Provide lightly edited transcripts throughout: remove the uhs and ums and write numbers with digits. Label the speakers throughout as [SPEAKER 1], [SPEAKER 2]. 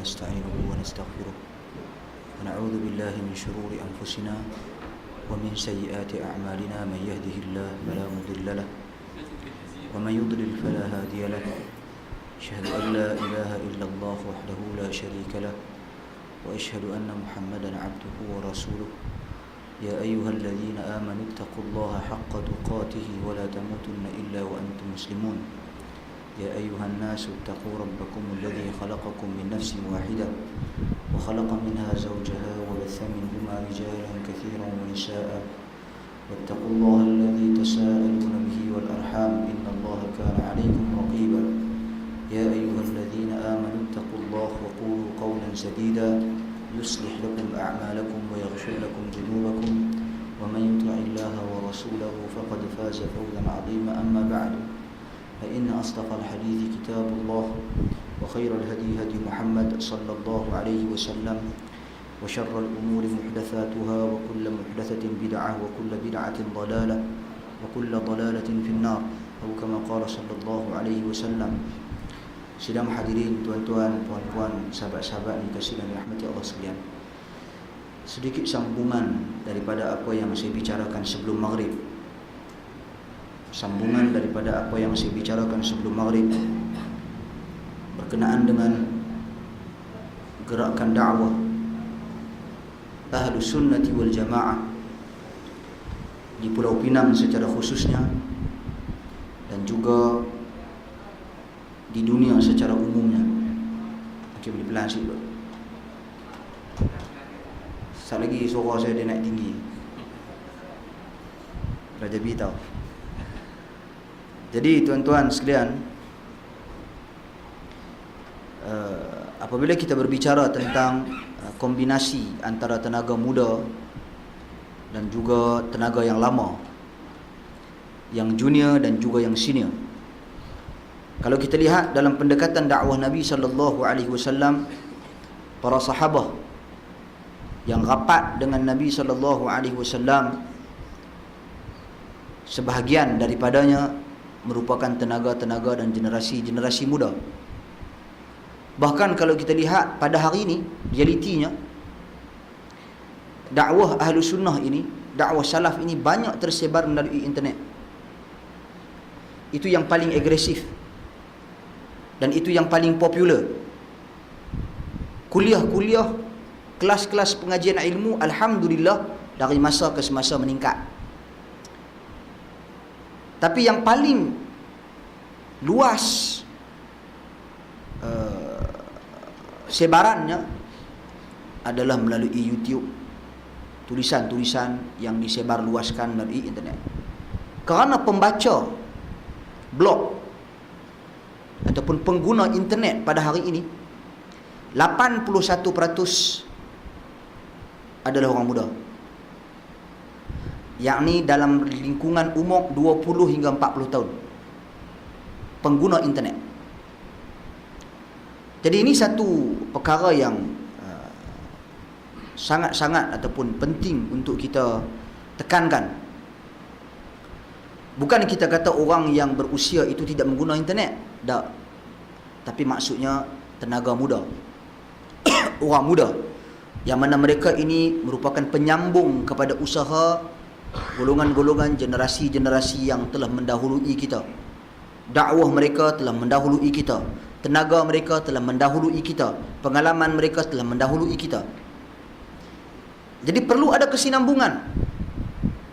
[SPEAKER 1] ونستعينه ونستغفره ونعوذ بالله من شرور أنفسنا ومن سيئات أعمالنا من يهده الله فلا مضل له ومن يضلل فلا هادي له أشهد أن لا إله إلا الله وحده لا شريك له وأشهد أن محمدا عبده ورسوله يا أيها الذين آمنوا اتقوا الله حق تقاته ولا تموتن إلا وأنتم مسلمون يا أيها الناس اتقوا ربكم الذي خلقكم من نفس واحدة وخلق منها زوجها وبث منهما رجالا كثيرا ونساء واتقوا الله الذي تساءلون به والأرحام إن الله كان عليكم رقيبا يا أيها الذين آمنوا اتقوا الله وقولوا قولا سديدا يصلح لكم أعمالكم ويغفر لكم ذنوبكم ومن يطع الله ورسوله فقد فاز فوزا عظيما أما بعد فإن أصدق الحديث كتاب الله وخير الهدي هدي محمد صلى الله عليه وسلم وشر الأمور محدثاتها وكل محدثة بدعة وكل بدعة ضلالة وكل ضلالة في النار أو كما قال صلى الله عليه وسلم. Sidang hadirin, tuan-tuan, puan-puan, sahabat-sahabat yang dikasihi dan dirahmati Allah sekalian. Sedikit sambungan daripada apa yang saya bicarakan sebelum maghrib. Sambungan daripada apa yang saya bicarakan sebelum maghrib berkenaan dengan gerakan dakwah Ahlus Sunnati wal Jamaah di Pulau Pinang secara khususnya dan juga di dunia secara umumnya. Okey, boleh pelan sikit. Sekejap lagi suara saya dia naik tinggi. Raja B tahu. Jadi tuan-tuan sekalian, apabila kita berbicara tentang kombinasi antara tenaga muda dan juga tenaga yang lama, yang junior dan juga yang senior, kalau kita lihat dalam pendekatan dakwah Nabi SAW, para sahabah yang rapat dengan Nabi SAW, sebahagian daripadanya merupakan tenaga-tenaga dan generasi muda. Bahkan kalau kita lihat pada hari ini, realitinya dakwah Ahlus Sunnah ini, dakwah salaf ini banyak tersebar melalui internet. Itu yang paling agresif dan itu yang paling popular. Kuliah-kuliah, kelas-kelas pengajian ilmu, alhamdulillah dari masa ke semasa meningkat. Tapi yang paling luas sebarannya adalah melalui YouTube, tulisan-tulisan yang disebarluaskan melalui internet. Kerana pembaca blog ataupun pengguna internet pada hari ini 81% adalah orang muda, yakni dalam lingkungan umur 20 hingga 40 tahun pengguna internet. Jadi ini satu perkara yang sangat-sangat ataupun penting untuk kita tekankan. Bukan kita kata orang yang berusia itu tidak menggunakan internet, tak. Tapi maksudnya tenaga muda, orang muda yang mana mereka ini merupakan penyambung kepada usaha golongan-golongan generasi-generasi yang telah mendahului kita. Dakwah mereka telah mendahului kita, tenaga mereka telah mendahului kita, pengalaman mereka telah mendahului kita. Jadi perlu ada kesinambungan,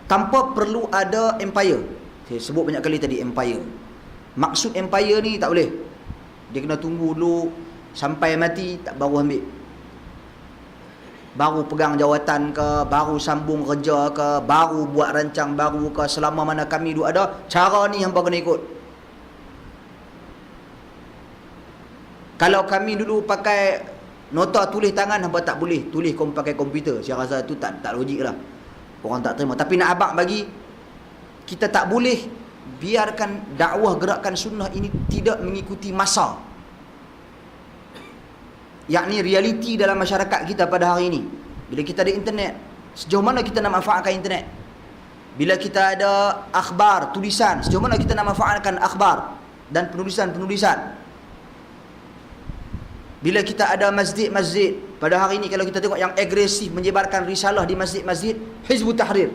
[SPEAKER 1] tanpa perlu ada empire. Saya sebut banyak kali tadi empire. Maksud empire ni tak boleh, dia kena tunggu dulu sampai mati tak baru ambil, baru pegang jawatan ke, baru sambung kerja ke, baru buat rancang baru ke. Selama mana kami duk ada, cara ni hampa kena ikut. Kalau kami dulu pakai nota tulis tangan, hampa tak boleh tulis pakai komputer. Saya rasa tu tak logik lah, orang tak terima. Tapi nak abang bagi, kita tak boleh biarkan dakwah gerakan sunnah ini tidak mengikuti masa, yakni realiti dalam masyarakat kita pada hari ini. Bila kita ada internet, sejauh mana kita nak manfaatkan internet? Bila kita ada akhbar, tulisan, sejauh mana kita nak manfaatkan akhbar dan penulisan-penulisan? Bila kita ada masjid-masjid, pada hari ini kalau kita tengok yang agresif menyebarkan risalah di masjid-masjid, Hizbut Tahrir.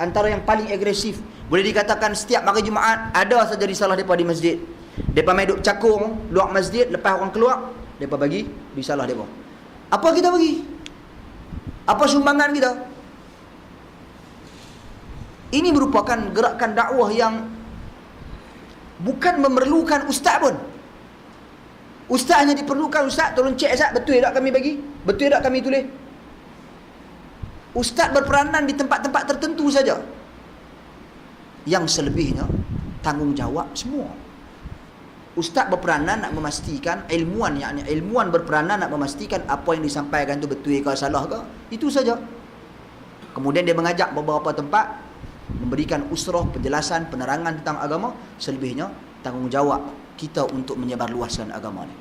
[SPEAKER 1] Antara yang paling agresif. Boleh dikatakan setiap hari Jumaat ada saja risalah mereka di masjid. Mereka main duk cakung luar masjid, lepas orang keluar, mereka bagi risalah mereka. Apa kita bagi? Apa sumbangan kita? Ini merupakan gerakan dakwah yang bukan memerlukan ustaz pun. Ustaz hanya diperlukan, ustaz tolong cek ustaz, betul tak kami bagi? Betul tak kami tulis? Ustaz berperanan di tempat-tempat tertentu saja. Yang selebihnya tanggungjawab semua. Ustaz berperanan nak memastikan, ilmuwan berperanan nak memastikan apa yang disampaikan itu betul ke salah ke, itu saja. Kemudian dia mengajak beberapa tempat, memberikan usrah, penjelasan, penerangan tentang agama. Selebihnya tanggungjawab kita untuk menyebarluaskan agama ni.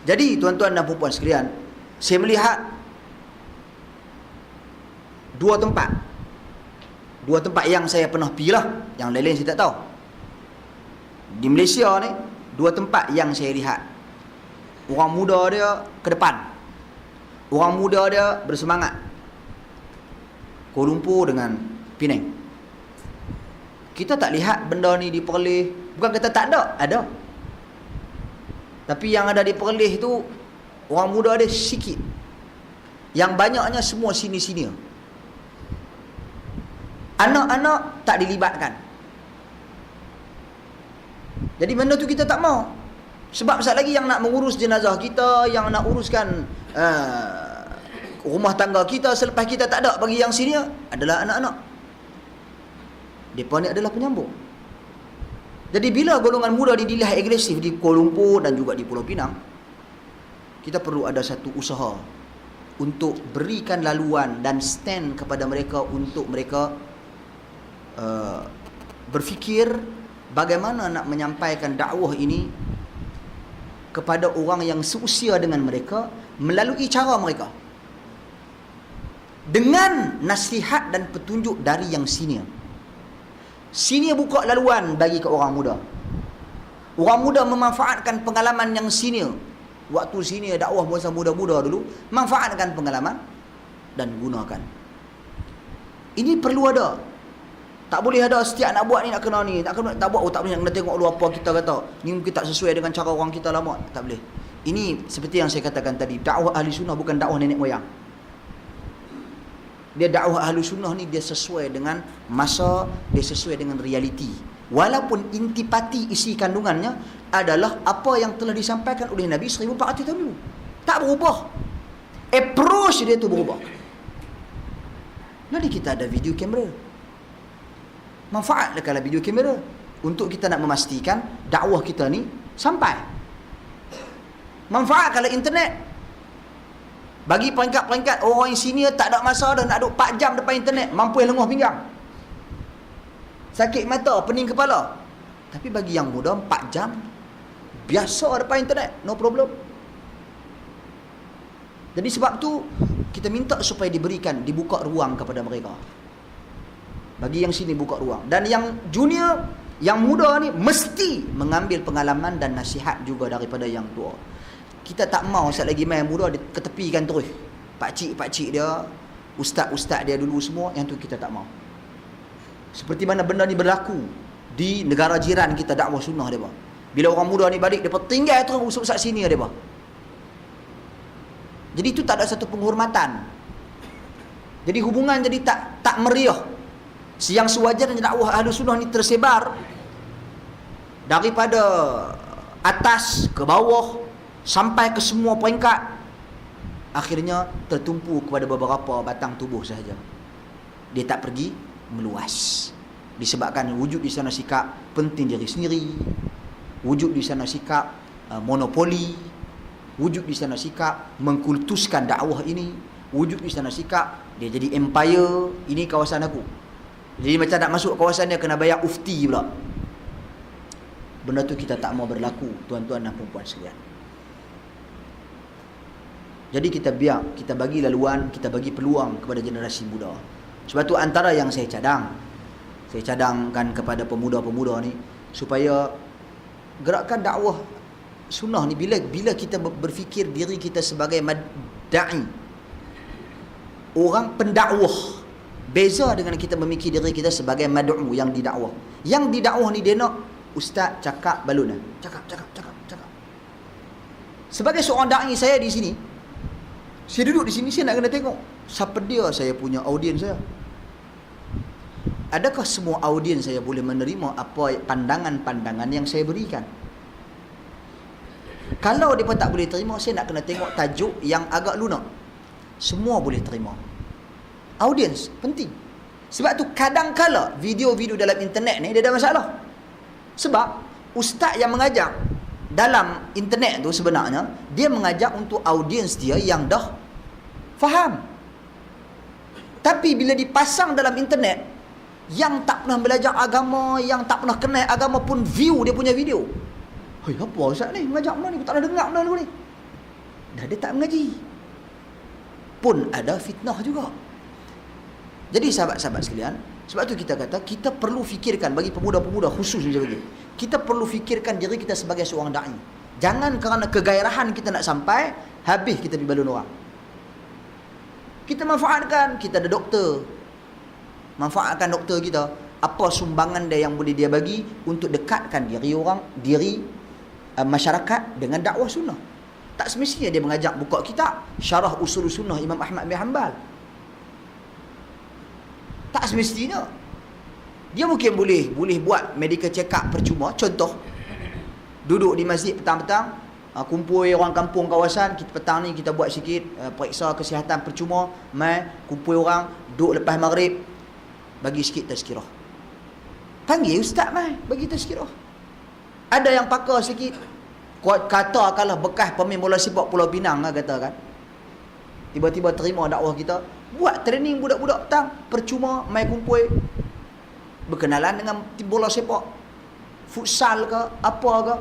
[SPEAKER 1] Jadi tuan-tuan dan puan-puan sekalian, saya melihat dua tempat yang saya pernah pergi lah, yang lain-lain saya tak tahu. Di Malaysia ni, dua tempat yang saya lihat orang muda dia ke depan, orang muda dia bersemangat. Kuala Lumpur dengan Penang. Kita tak lihat benda ni di Perlis. Bukan kata tak ada, ada. Tapi yang ada di Perlis tu, orang muda dia sikit. Yang banyaknya semua sini-sini. Anak-anak tak dilibatkan. Jadi benda tu kita tak mau. Sebab sekali lagi yang nak mengurus jenazah kita, yang nak uruskan rumah tangga kita selepas kita tak ada bagi yang sini adalah anak-anak. Mereka ni adalah penyambung. Jadi bila golongan muda dilihat agresif di Kuala Lumpur dan juga di Pulau Pinang, kita perlu ada satu usaha untuk berikan laluan dan stand kepada mereka untuk mereka berfikir bagaimana nak menyampaikan dakwah ini kepada orang yang seusia dengan mereka melalui cara mereka. Dengan nasihat dan petunjuk dari yang senior. Senior buka laluan bagi ke orang muda. Orang muda memanfaatkan pengalaman yang senior. Waktu senior dakwah masa muda-muda dulu, manfaatkan pengalaman dan gunakan. Ini perlu ada. Tak boleh ada setiap nak buat ni nak kena ni, tak buat, tak boleh nak kena tengok dulu apa kita kata. Ni mungkin tak sesuai dengan cara orang kita lama, tak boleh. Ini seperti yang saya katakan tadi, dakwah ahli sunnah bukan dakwah nenek moyang. Dia dakwah ahli sunnah ni dia sesuai dengan masa, dia sesuai dengan realiti. Walaupun intipati isi kandungannya adalah apa yang telah disampaikan oleh Nabi 1400 tahun dulu. Tak berubah. Approach dia tu berubah. Nanti kita ada video kamera. Manfaatlah kalau video kamera untuk kita nak memastikan dakwah kita ni sampai. Manfaat kalau internet. Bagi peringkat-peringkat orang yang senior tak ada masa dah nak duduk 4 jam depan internet, mampu lenguh pinggang. Sakit mata, pening kepala. Tapi bagi yang muda 4 jam biasa depan internet, no problem. Jadi sebab tu kita minta supaya dibuka ruang kepada mereka. Bagi yang sini buka ruang. Dan yang junior, yang muda ni mesti mengambil pengalaman dan nasihat juga daripada yang tua. Kita tak mau saat lagi main muda dia ketepikan terus. Pakcik-pakcik dia, ustaz-ustaz dia dulu semua, yang tu kita tak mau. Seperti mana benda ni berlaku di negara jiran kita dakwah sunnah dia. Bila orang muda ni balik, dia tinggal terus ustaz sini dia. Jadi itu tak ada satu penghormatan. Jadi hubungan jadi tak meriah. Yang sewajarnya dakwah ahli sunnah ni tersebar daripada atas ke bawah sampai ke semua peringkat, akhirnya tertumpu kepada beberapa batang tubuh sahaja. Dia tak pergi meluas. Disebabkan wujud di sana sikap penting diri sendiri, wujud di sana sikap monopoli, wujud di sana sikap mengkultuskan dakwah ini, wujud di sana sikap dia jadi empire, ini kawasan aku. Jadi macam nak masuk kawasan dia kena bayar ufti pula. Benda tu kita tak mau berlaku, tuan-tuan dan puan-puan sekalian. Jadi kita bagi laluan, kita bagi peluang kepada generasi muda. Sebab tu antara yang saya cadangkan kepada pemuda-pemuda ni supaya gerakan dakwah sunnah ni, bila kita berfikir diri kita sebagai da'i, orang pendakwah, beza dengan kita memikir diri kita sebagai mad'u yang didakwah. Yang didakwah ni dia nak ustaz cakap balun, cakap. Sebagai seorang da'i, saya di sini, saya duduk di sini, saya nak kena tengok siapa dia saya punya audiens saya. Adakah semua audiens saya boleh menerima apa pandangan-pandangan yang saya berikan? Kalau mereka tak boleh terima, saya nak kena tengok tajuk yang agak lunak. Semua boleh terima. Audiens penting. Sebab tu kadang-kala video-video dalam internet ni dia ada masalah. Sebab ustaz yang mengajar dalam internet tu sebenarnya dia mengajar untuk audiens dia yang dah faham. Tapi bila dipasang dalam internet, yang tak pernah belajar agama, yang tak pernah kenal agama pun view dia punya video. Hei, apa ustaz ni mengajar mana ni? Aku tak ada dengar benda lagu ni. Dah dia tak mengaji. Pun ada fitnah juga. Jadi sahabat-sahabat sekalian, sebab tu kita kata kita perlu fikirkan, bagi pemuda-pemuda khusus macam ni, kita perlu fikirkan diri kita sebagai seorang da'i. Jangan kerana kegairahan kita nak sampai, habis kita pergi balun orang. Kita manfaatkan, kita ada doktor, manfaatkan doktor kita, apa sumbangan dia yang boleh dia bagi untuk dekatkan diri orang, masyarakat dengan dakwah sunnah. Tak semestinya dia mengajak buka kitab Syarah Usul Sunnah Imam Ahmad bin Hanbal. Tak semestinya. Dia mungkin boleh buat medical check up percuma. Contoh, duduk di masjid petang-petang, kumpul orang kampung kawasan, kita petang ni kita buat sikit periksa kesihatan percuma, kumpul orang, duduk lepas maghrib, bagi sikit tazkirah. Panggil ustaz bagi tazkirah. Ada yang pakar sikit, katakanlah bekas pemain bola sepak Pulau Pinang kata kan, tiba-tiba terima dakwah kita, buat training budak-budak petang percuma, kumpul, berkenalan dengan bola sepak, futsal ke apa ke.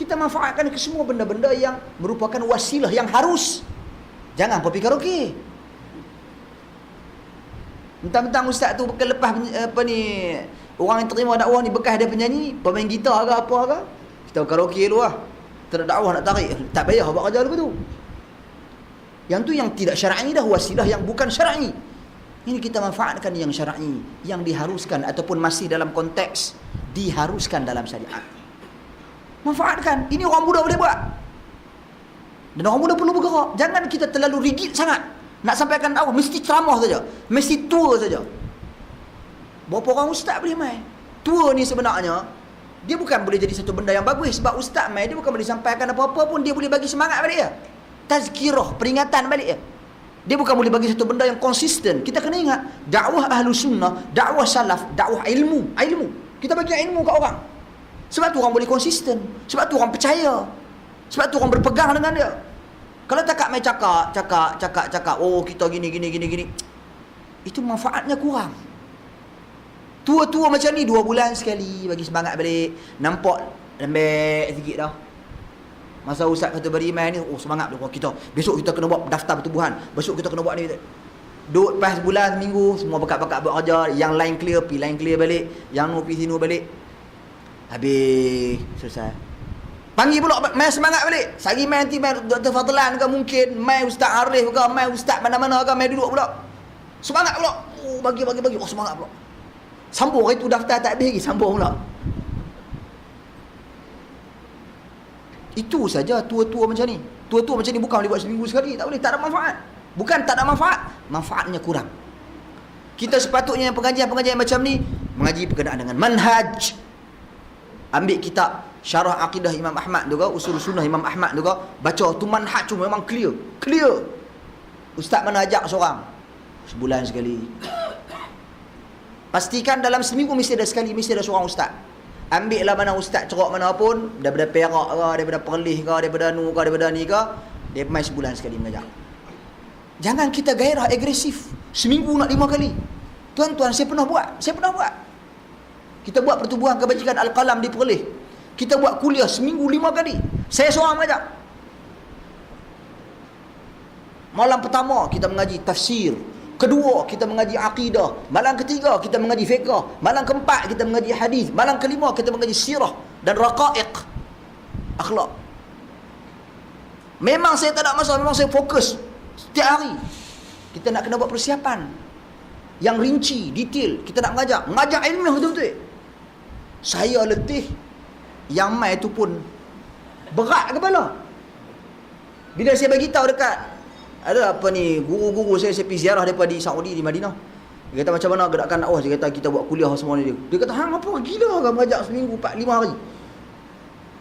[SPEAKER 1] Kita manfaatkan ke semua benda-benda yang merupakan wasilah yang harus. Jangan pergi karaoke. Mentang-mentang ustaz tu lepas orang yang terima dakwah ni bekas dia penyanyi, pemain gitar ke apa ke, kita karaoke dulu lah. Tak ada dakwah nak tarik, tak payah buat kerja lepas tu. Yang tu yang tidak syar'i dah, wasilah yang bukan syar'i. Ini kita manfaatkan yang syar'i, yang diharuskan ataupun masih dalam konteks diharuskan dalam syariat. Manfaatkan. Ini orang muda boleh buat. Dan orang muda perlu bergerak. Jangan kita terlalu rigid sangat. Nak sampaikan dakwah mesti ceramah saja, mesti tua saja. Berapa orang ustaz boleh mai? Tua ni sebenarnya dia bukan boleh jadi satu benda yang bagus. Sebab ustaz mai, dia bukan boleh sampaikan apa-apa pun, dia boleh bagi semangat balik dia, tazkirah, peringatan balik dia. Dia bukan boleh bagi satu benda yang konsisten. Kita kena ingat, dakwah ahlu sunnah, dakwah salaf, dakwah ilmu. Kita bagi ilmu kat orang. Sebab tu orang boleh konsisten. Sebab tu orang percaya. Sebab tu orang berpegang dengan dia. Kalau takat main cakap, oh kita gini, itu manfaatnya kurang. Tua-tua macam ni 2 bulan sekali bagi semangat balik. Nampak lembek sikit dah. Masa ustaz kata beri main ni, oh semangat dah kita. Besok kita kena buat daftar pertubuhan. Besok kita kena buat ni. Duduk lepas sebulan, seminggu, semua bakat-bakat buat kerja. Yang line clear balik. Yang no pergi sini balik. Habis, selesai. Panggil pula main semangat balik. Sehari main nanti main Dr. Fadlan ke mungkin, main Ustaz Arif ke, main Ustaz mana-mana ke, main duduk pula. Semangat pula. Oh bagi. Oh semangat pula. Sambung hari tu daftar tak habis lagi, sambung pula. Itu saja tua-tua macam ni. Tua-tua macam ni bukan boleh buat seminggu sekali, tak boleh, tak ada manfaat. Bukan tak ada manfaat, manfaatnya kurang. Kita sepatutnya pengajian-pengajian macam ni mengaji berkenaan dengan manhaj. Ambil kitab Syarah Aqidah Imam Ahmad tu ke, Usul Sunnah Imam Ahmad tu ke, baca tu manhaj tu memang clear. Ustaz mana ajak seorang sebulan sekali. Pastikan dalam seminggu mesti ada sekali, mesti ada seorang ustaz. Ambil lah mana ustaz cerak mana pun, daripada Perak ke, daripada Perlis ke, daripada Nu ke, daripada ni ke, dia main sebulan sekali mengajar. Jangan kita gairah agresif. Seminggu nak 5 kali. Tuan-tuan, saya pernah buat. Kita buat pertubuhan kebajikan Al-Qalam di Perlis. Kita buat kuliah seminggu 5 kali. Saya seorang mengajar. Malam pertama kita mengaji tafsir. Kedua kita mengaji akidah. Malam ketiga kita mengaji fiqh. Malam keempat kita mengaji hadis. Malam kelima kita mengaji sirah dan raqaiq, akhlak. Memang saya tak ada masalah, memang saya fokus setiap hari. Kita nak kena buat persiapan yang rinci, detail. Kita nak mengajar ilmu betul-betul. Saya letih. Yang mai tu pun berat kepala. Bila saya bagi tahu dekat ada apa ni, guru-guru saya pergi ziarah daripada di Saudi, di Madinah. Dia kata macam mana gerakan dakwah, dia kata kita buat kuliah semua ni. Dia kata hang apa gila kan mengajar seminggu 4-5 hari.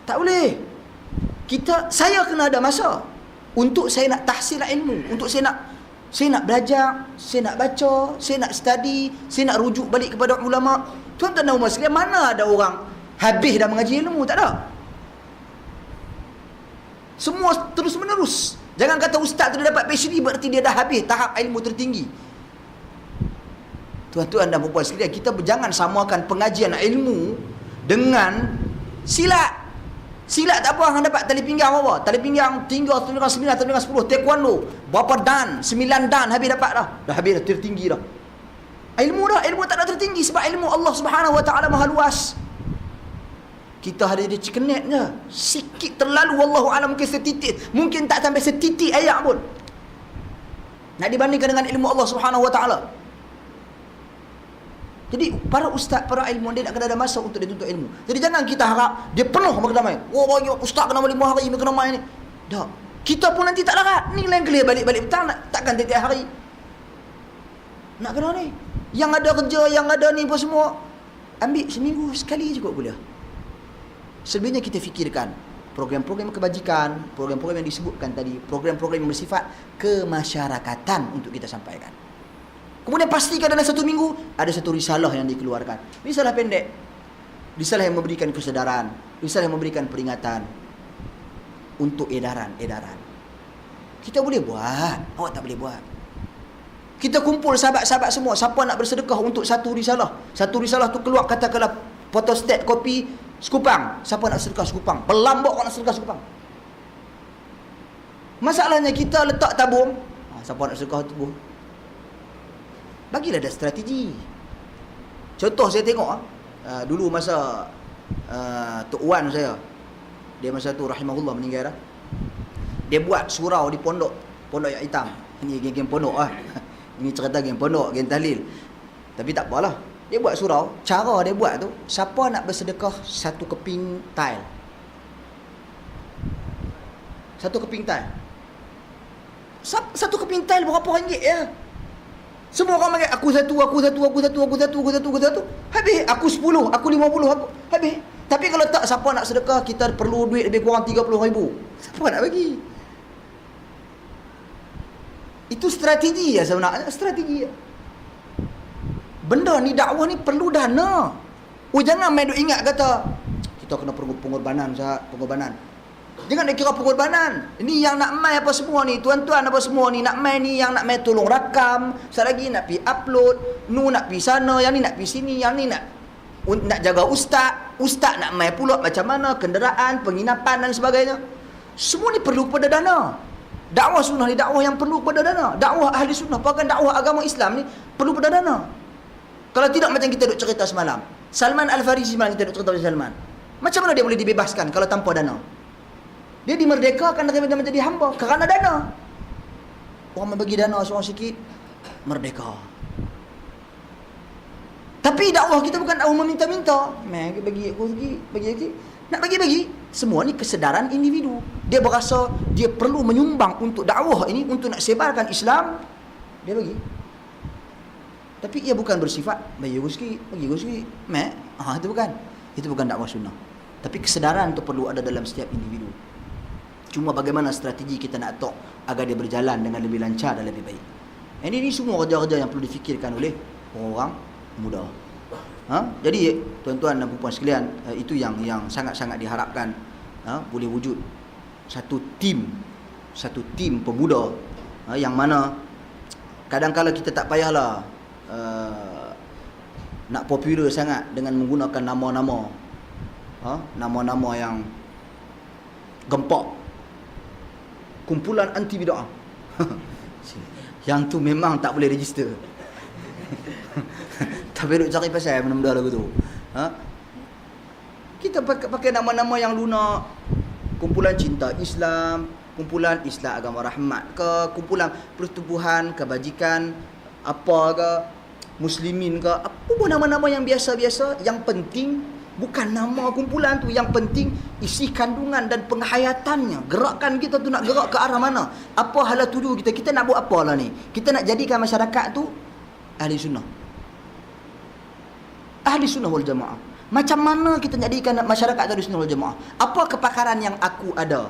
[SPEAKER 1] Tak boleh. Saya kena ada masa untuk saya nak tahsil ilmu, untuk saya nak belajar, saya nak baca, saya nak study, saya nak rujuk balik kepada ulama. Tuan-tuan dan puan sekalian, mana ada orang habis dah mengaji ilmu? Tak ada. Semua terus menerus. Jangan kata ustaz tu dia dapat PhD berarti dia dah habis tahap ilmu tertinggi. Tuan-tuan dan puan sekalian, kita jangan samakan pengajian ilmu dengan silat. Silat tak apa, hang dapat tali pinggang apa? Tali pinggang 3, tali pinggang 9, tali pinggang 10. Taekwondo berapa dan? 9 dan habis dapat dah. Dah habis dah, tertinggi dah. Ilmu tak ada tertinggi sebab ilmu Allah Subhanahu Wa Taala maha luas. Kita ada dia cikenet je. Sikit terlalu, wallahu alam, mungkin setitik. Mungkin tak sampai setitik ayat pun. Nak dibandingkan dengan ilmu Allah Subhanahu Wa Taala. Jadi para ustaz, para ilmu, dia nak kena ada masa untuk dia tuntut ilmu. Jadi jangan kita harap dia penuh berkedamai. Oh bagi ustaz kena 5 hari berkedamai ni. Tak. Kita pun nanti tak larat. Ni lain clear balik-balik petang, takkan tiap hari. Nak kena ni. Yang ada kerja, yang ada ni pun semua, ambil seminggu sekali cukup kuliah. Selebihnya kita fikirkan program-program kebajikan, program-program yang disebutkan tadi, program-program yang bersifat kemasyarakatan untuk kita sampaikan. Kemudian pastikan dalam 1 minggu ada satu risalah yang dikeluarkan. Risalah pendek. Risalah yang memberikan kesedaran, risalah yang memberikan peringatan untuk edaran. Kita boleh buat, awak tak boleh buat. Kita kumpul sahabat-sahabat semua, siapa nak bersedekah untuk satu risalah. Satu risalah tu keluar katakanlah photostat kopi sekupang. Siapa nak sedekah sekupang? Pelambok nak sedekah sekupang. Masalahnya kita letak tabung, siapa nak sedekah tabung? Bagilah ada strategi. Contoh saya tengok dulu masa Tok Wan saya, dia masa tu rahimahullah meninggal dah. Dia buat surau di pondok yang hitam. Ini geng-geng pondok Ini cerita geng pondok, geng tahlil. Tapi tak apalah. Dia buat surau, cara dia buat tu, siapa nak bersedekah satu keping tile. Satu keping tile. Satu keping tile berapa ringgit ya? Semua orang panggil aku satu. Habis aku 10, aku 50, aku habis. Tapi kalau tak, siapa nak sedekah, kita perlu duit lebih kurang 30,000. Siapa nak bagi? Itu strategi ya sebenarnya, strategi ya. Benda ni, dakwah ni perlu dana. Jangan main duk ingat kata kita kena pengorbanan. Jangan nak kira pengorbanan. Ini yang nak mai apa semua ni, tuan-tuan apa semua ni, nak mai ni, yang nak mai tolong rakam, sekali lagi nak pi upload, nak pi sana, yang ni nak pi sini, yang ni nak jaga ustaz nak mai pula macam mana, kenderaan, penginapan dan sebagainya. Semua ni perlu kepada dana. Dakwah sunnah ni dakwah yang perlu kepada dana. Dakwah ahli sunnah, bahkan dakwah agama Islam ni perlu kepada dana. Kalau tidak macam kita duk cerita semalam, Salman Al-Farisi semalam kita duk cerita pasal Salman. Macam mana dia boleh dibebaskan kalau tanpa dana? Dia dimerdekakan dari menjadi hamba kerana dana. Orang bagi dana seorang sikit, merdeka. Tapi dakwah kita bukan dakwah meminta-minta. Bagi aku lagi, bagi lagi. Nak bagi-bagi. Semua ni kesedaran individu. Dia berasa dia perlu menyumbang untuk dakwah ini, untuk nak sebarkan Islam. Dia bagi. Tapi ia bukan bersifat bagi aku sikit, bagi aku sikit. Itu bukan. Itu bukan dakwah sunnah. Tapi kesedaran itu perlu ada dalam setiap individu. Cuma bagaimana strategi kita nak atok agar dia berjalan dengan lebih lancar dan lebih baik. Ini semua kerja-kerja yang perlu difikirkan oleh orang muda. Jadi tuan-tuan dan puan sekalian, itu yang sangat-sangat diharapkan boleh wujud satu tim pemuda yang mana kadang-kala kita tak payahlah nak popular sangat dengan menggunakan nama-nama yang gempak. Kumpulan anti bid'ah. Yang tu memang tak boleh register. Tapi duk cari pasal benda-benda lagu tu. Kita pakai nama-nama yang lunak. Kumpulan cinta Islam,
[SPEAKER 2] kumpulan Islam Agama Rahmat ke, kumpulan pertubuhan kebajikan apa ke, Muslimin ke, apa pun nama-nama yang biasa-biasa, yang penting bukan nama kumpulan tu, yang penting isi kandungan dan penghayatannya. Gerakan kita tu nak gerak ke arah mana? Apa hala tuju kita? Kita nak buat apa lah ni? Kita nak jadikan masyarakat tu ahli sunnah. Ahli sunnah wal jamaah. Macam mana kita jadikan masyarakat ahli sunnah wal jamaah? Apa kepakaran yang aku ada?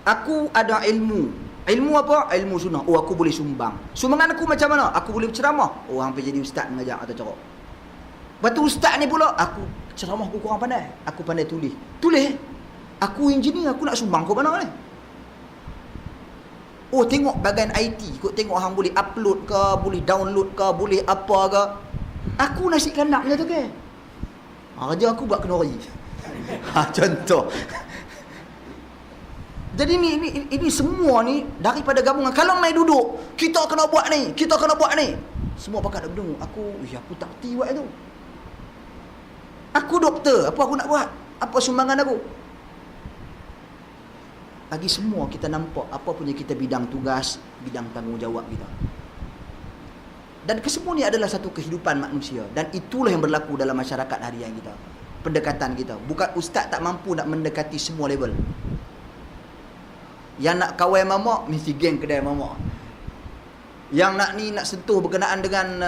[SPEAKER 2] Aku ada ilmu. Ilmu apa? Ilmu sunnah. Oh, aku boleh sumbang. Sumbangan aku macam mana? Aku boleh berceramah. Oh, hampir jadi ustaz mengajar atau corok. Lepas tu ustaz ni pula, aku ceramah aku kurang pandai. Aku pandai tulis. Tulis. Aku engineer, aku nak sumbang kau mana ni? Oh, tengok bagian IT. Kau tengok hang boleh upload ke, boleh download ke, boleh apa ke. Aku nasi kandang je tu ke. Kerja aku buat kenori. Contoh. Jadi ini semua ni daripada gabungan. Kalau main duduk, kita kena buat ni, kita kena buat ni. Semua pakat nak berdengung. Aku tak reti buat itu. Aku doktor, apa aku nak buat? Apa sumbangan aku? Bagi semua kita nampak apa punya kita bidang tugas, bidang tanggungjawab kita. Dan kesemua ni adalah satu kehidupan manusia. Dan itulah yang berlaku dalam masyarakat harian kita. Pendekatan kita. Bukan ustaz tak mampu nak mendekati semua level. Yang nak kawai mamak, mesti geng kedai mamak. Yang nak sentuh berkenaan dengan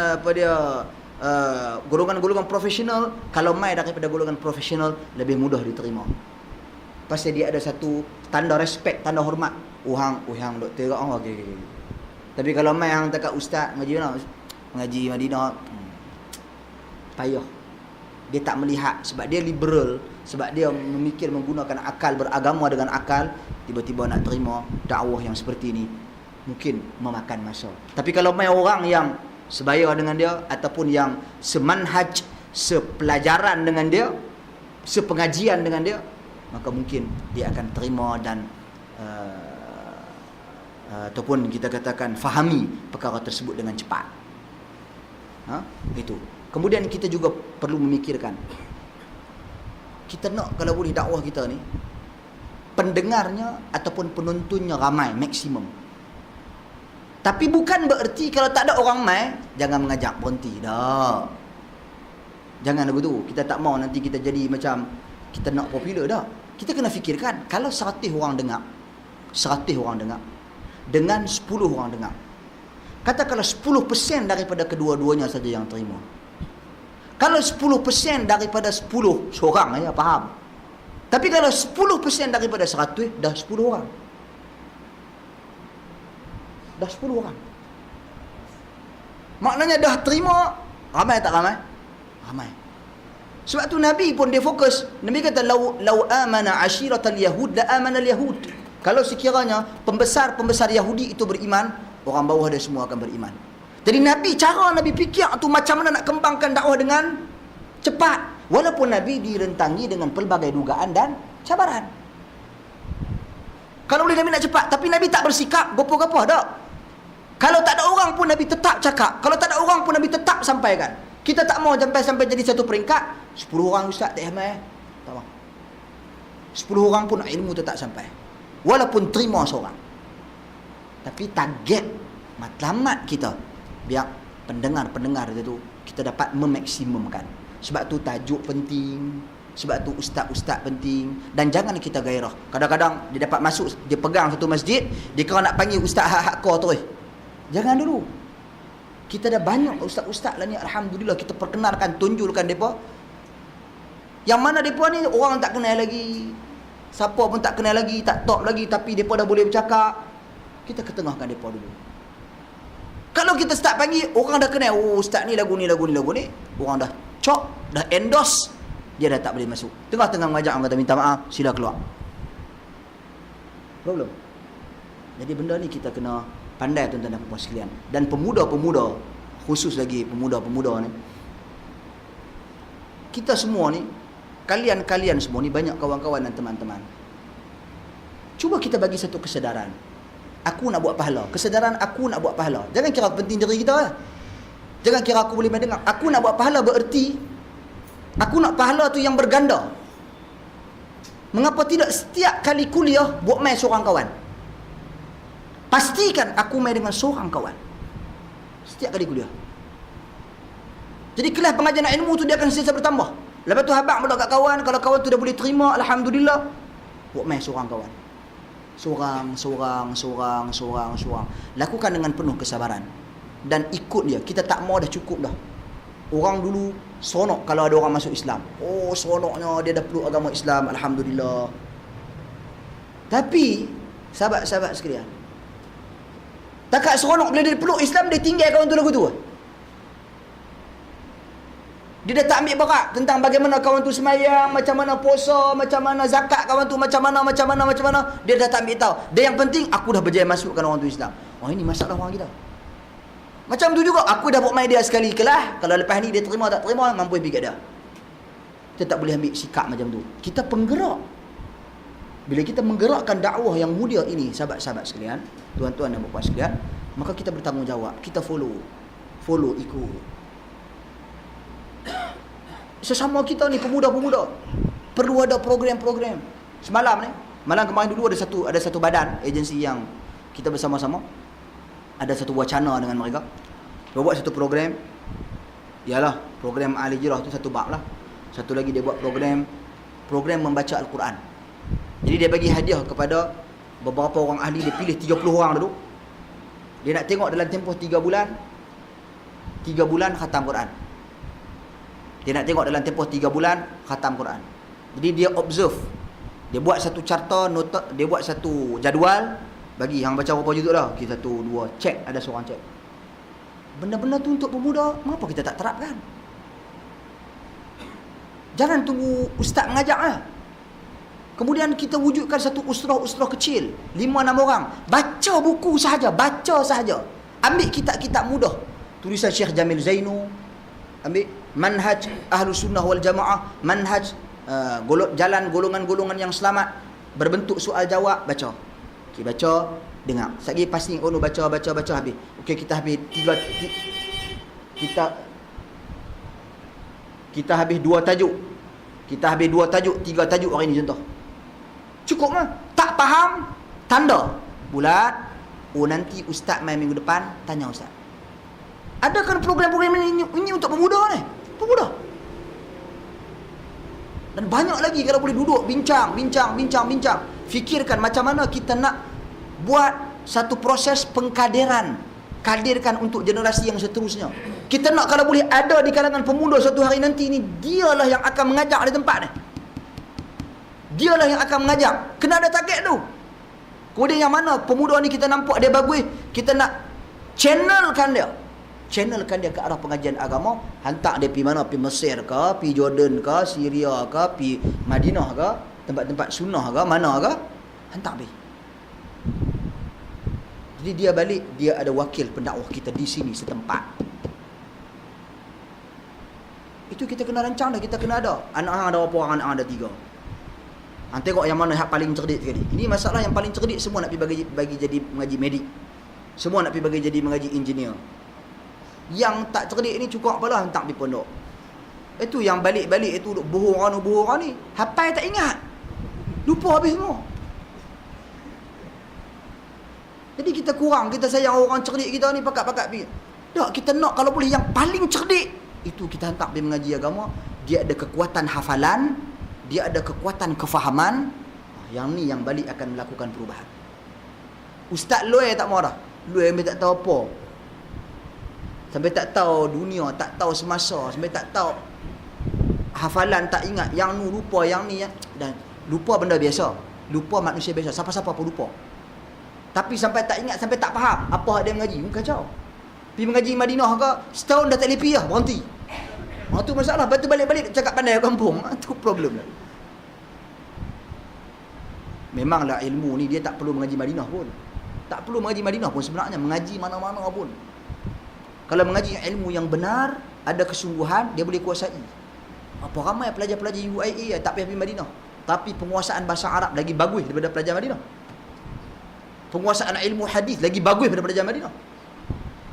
[SPEAKER 2] golongan-golongan profesional, kalau mai daripada golongan profesional lebih mudah diterima. Pasal dia ada satu tanda respect, tanda hormat. Hang doktor ke? Okey. Tapi kalau mai hang dekat ustaz ngaji mana? Ngaji Madinah. Payah. Dia tak melihat sebab dia liberal, sebab dia memikir menggunakan akal, beragama dengan akal, tiba-tiba nak terima dakwah yang seperti ini mungkin memakan masa. Tapi kalau mai orang yang sebaya dengan dia ataupun yang semanhaj, sepelajaran dengan dia, sepengajian dengan dia, maka mungkin dia akan terima dan ataupun kita katakan fahami perkara tersebut dengan cepat. Itu. Kemudian kita juga perlu memikirkan, kita nak kalau boleh dakwah kita ni pendengarnya ataupun penontonnya ramai, maksimum. Tapi bukan bererti kalau tak ada orang mai jangan mengajak, berhenti dah. Jangan lagu tu. Kita tak mau nanti kita jadi macam kita nak popular dah. Kita kena fikirkan, kalau 100 orang dengar, 100 orang dengar dengan 10 orang dengar, katakanlah 10% daripada kedua-duanya saja yang terima. Kalau 10% daripada 10 seorang, ya faham. Tapi kalau 10% daripada 100, dah 10 orang. Dah 10 orang. Maknanya dah terima, ramai tak ramai? Ramai. Sebab tu Nabi pun dia fokus. Nabi kata, lau amana ashiratal yahud la amana al-yahud. Kalau sekiranya pembesar-pembesar Yahudi itu beriman, orang bawah dia semua akan beriman. Jadi cara Nabi fikir tu macam mana nak kembangkan dakwah dengan cepat. Walaupun Nabi direntangi dengan pelbagai dugaan dan cabaran. Kalau boleh Nabi nak cepat, tapi Nabi tak bersikap gopoh-gopoh dak. Kalau tak ada orang pun Nabi tetap cakap. Kalau tak ada orang pun Nabi tetap sampaikan. Kita tak mau sampai jadi satu peringkat 10 orang ustaz tak ramai. Tak mau. 10 orang pun ilmu tetap sampai. Walaupun terima seorang. Tapi target matlamat kita biar pendengar-pendengar itu kita dapat memaksimumkan. Sebab tu tajuk penting, sebab tu ustaz-ustaz penting, dan jangan kita gairah. Kadang-kadang dia dapat masuk, dia pegang satu masjid, dia kena nak panggil ustaz hardcore terus. Jangan dulu. Kita dah banyak ustaz-ustaz lah ni, alhamdulillah, kita perkenalkan, tunjulkan depa. Yang mana depa ni orang tak kenal lagi, siapa pun tak kenal lagi, tak top lagi, tapi depa dah boleh bercakap. Kita ketengahkan depa dulu. Kalau kita start panggil, orang dah kenal, oh ustaz ni lagu ni, orang dah cok, dah endorse, dia dah tak boleh masuk. Tengah-tengah mengajar, orang kata minta maaf, sila keluar. Belum. Jadi benda ni kita kena pandai, tuan-tuan dan puan sekalian. Dan pemuda-pemuda, khusus lagi pemuda-pemuda ni, kita semua ni, kalian semua ni, banyak kawan-kawan dan teman-teman, cuba kita bagi satu kesedaran. Aku nak buat pahala. Kesedaran aku nak buat pahala. Jangan kira penting diri kita lah. Jangan kira aku boleh mendengar. Aku nak buat pahala bererti aku nak pahala tu yang berganda. Mengapa tidak setiap kali kuliah buat main seorang kawan? pastikan aku main dengan seorang kawan setiap kali kuliah. Jadi kelas pengajian ilmu tu dia akan sentiasa bertambah. Lepas tu habaq pula kat kawan, kalau kawan tu dah boleh terima, alhamdulillah, buat main seorang kawan. Seorang. Lakukan dengan penuh kesabaran dan ikut dia. Kita tak mau dah, cukup dah. Orang dulu seronok kalau ada orang masuk Islam. Oh, seronoknya dia dah peluk agama Islam, alhamdulillah. Tapi sahabat-sahabat sekalian, takat seronok bila dia peluk Islam, dia tinggal kawan tu lagu tu. Dia dah tak ambil berat tentang bagaimana kawan tu semayang, macam mana puasa, macam mana zakat kawan tu, macam mana. Dia dah tak ambil tahu. Dia yang penting, aku dah berjaya masukkan orang tu Islam. Oh, ini masalah orang kita. Macam tu juga, aku dah buat main dia sekali kelah. Kalau lepas ni dia terima tak terima, mampu pergi kat dia. Kita tak boleh ambil sikap macam tu. Kita penggerak. Bila kita menggerakkan dakwah yang mulia ini, sahabat-sahabat sekalian, tuan-tuan dan puan sekalian, maka kita bertanggungjawab. Kita follow, ikut. Sesama kita ni pemuda-pemuda perlu ada program-program. Malam kemarin dulu ada satu badan agensi yang kita bersama-sama ada satu wacana dengan mereka. Dia buat satu program. Ialah program ahli hijrah tu satu bab lah. Satu lagi dia buat program membaca Al-Quran. Jadi dia bagi hadiah kepada beberapa orang ahli. Dia pilih 30 orang dulu. Dia nak tengok dalam tempoh 3 bulan khatam Quran. Dia nak tengok dalam tempoh 3 bulan khatam Quran. Jadi dia observe. Dia buat satu carta, nota, dia buat satu jadual, bagi hang baca berapa juzuk dah. Okey, 1 2 cek, ada seorang cek. Benda-benda tu untuk pemuda, mengapa kita tak terapkan? Jangan tunggu ustaz mengajak lah. Kemudian kita wujudkan satu usrah kecil, 5-6 orang. Baca buku sahaja, ambil kitab-kitab mudah. Tulisan Syekh Jamil Zainu, ambil manhaj Ahlus Sunnah wal Jamaah, manhaj jalan golongan-golongan yang selamat, berbentuk soal jawab, baca. Okey, baca, dengar. Sekali passing baca habis. Okey, kita habis kita habis 2 tajuk. Kita habis 2 tajuk, 3 tajuk hari ni contoh. Cukup lah. Tak faham, tanda bulat. Oh, nanti ustaz main minggu depan, tanya ustaz. Adakan program-program ini untuk pemuda ni? Pemuda. Dan banyak lagi kalau boleh duduk bincang. Fikirkan macam mana kita nak buat satu proses pengkaderan. Kadirkan untuk generasi yang seterusnya. Kita nak kalau boleh ada di kalangan pemuda suatu hari nanti ni, dialah yang akan mengajak di tempat ni. Dialah yang akan mengajak. Kena ada target tu. Kemudian yang mana pemuda ni kita nampak dia bagus, kita nak channelkan dia ke arah pengajian agama. Hantar dia pergi mana? Pergi Mesir ke, pergi Jordan ke, Syria ke, pergi Madinah ke, tempat-tempat sunnah ke, mana ke, hantar pergi. Jadi dia balik, dia ada wakil pendakwah kita di sini setempat. Itu kita kena rancang dah, kita kena ada. Anak hang ada berapa orang? Anak hang ada 3. Hang tengok yang mana yang paling cerdik sekali. Ini masalah yang paling cerdik semua nak pergi bagi jadi mengaji medik. Semua nak pergi bagi jadi mengaji engineer. Yang tak cerdik ni cukup apalah hantar pergi pondok. Itu yang balik-balik itu bohong orang ni. Hafal tak ingat. Lupa habis semua. Jadi kita kurang, kita sayang orang cerdik kita ni pakat-pakat pergi. Tak, kita nak kalau boleh yang paling cerdik itu kita hantar pergi mengaji agama. Dia ada kekuatan hafalan, dia ada kekuatan kefahaman. Yang ni yang balik akan melakukan perubahan. Ustaz Loy tak marah. Loy ambil tak tahu apa. Sampai tak tahu dunia, tak tahu semasa, sampai tak tahu hafalan, tak ingat. Yang ni lupa, yang ni dan lupa benda biasa. Lupa manusia biasa. Siapa-siapa pun lupa. Tapi sampai tak ingat, sampai tak faham apa dia mengaji. Kacau. Pergi mengaji Madinah ke, setahun dah tak lepi lah, berhenti. Itu masalah. Lepas tu balik-balik cakap pandai kampung. Itu problem lah. Memanglah ilmu ni dia tak perlu mengaji Madinah pun. Tak perlu mengaji Madinah pun sebenarnya. Mengaji mana-mana pun. Kalau mengaji ilmu yang benar, ada kesungguhan, dia boleh kuasai. Apa ramai pelajar-pelajar UIA tak payah pergi Madinah. Tapi penguasaan bahasa Arab lagi bagus daripada pelajar Madinah. Penguasaan ilmu hadis lagi bagus daripada pelajar Madinah.